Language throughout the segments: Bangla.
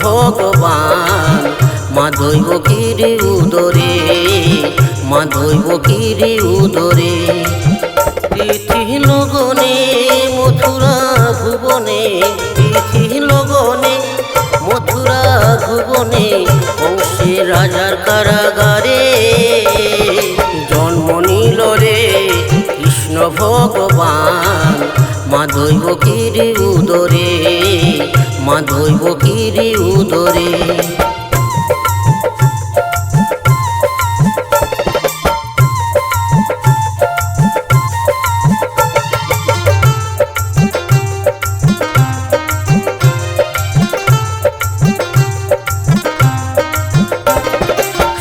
ভগবান মা দৈবকীর উদরে, মা দৈবকীর উদরে। তিথি লগনে মথুরা ভুবনে, তিথি লগনে মথুরা ভুবনে, কংসের রাজার কারাগারে জন্ম নিল রে কৃষ্ণ ভগবান মা দৈবকীর উদরে, মা দৈবকীর উদরে।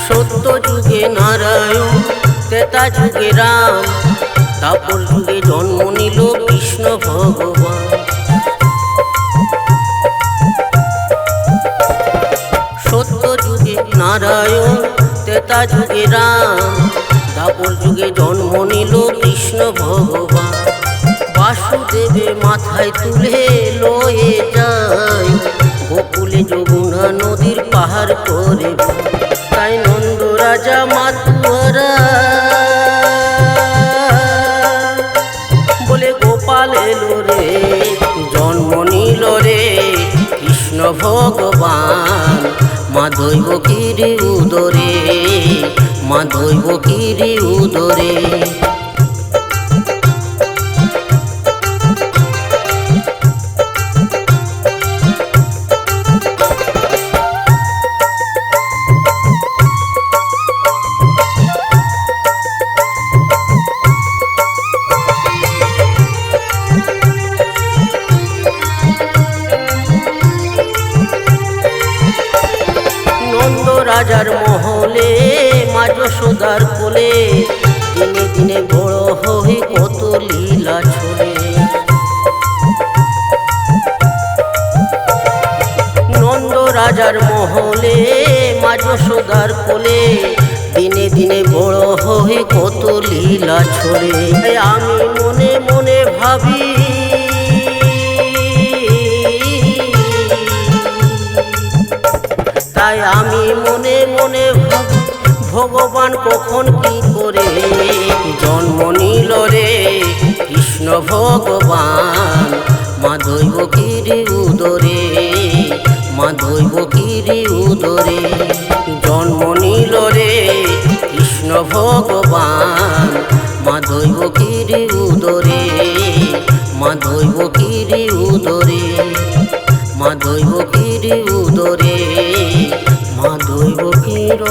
সত্য যুগে নারায়ণ, ত্রেতা যুগে রাম, তারপর যুগে জন্ম নিল কৃষ্ণ ভগবান। সত্য যুগে নারায়ণ, ত্রেতা যুগে রাম, তারপর যুগে জন্ম নিল কৃষ্ণ ভগবান। বাসুদেবে মাথায় তুলে লয়ে যায়, গোকুলে যমুনা নদীর পাহাড় করে, তাই নন্দ রাজা মাতুয়ারা বলে গোপাল এলো রে, জন্ম নিল রে কৃষ্ণ ভগবান মা দৈবকীর উদরে, মা দৈবকীর উদরে। রাজার মহলে মা যশোদার কোলে, দিনে দিনে বড় হই কত লীলা ছড়ে। নন্দ রাজার মহলে মা যশোদার কোলে, দিনে দিনে বড় হই কত লীলা ছড়ে। আমি মনে মনে ভাবি তাই আমি মনে মনে ভাবি ভগবান কখন কি করে জন্ম নিল রে কৃষ্ণ ভগবান মা দৈবকীর উদরে, মা দৈবকীর উদরে। জন্ম নিল রে কৃষ্ণ ভগবান মা দৈবকীর উদরে, মা দৈবকীর উদরে, মা দৈবকীর উদরে, মা দৈবকীর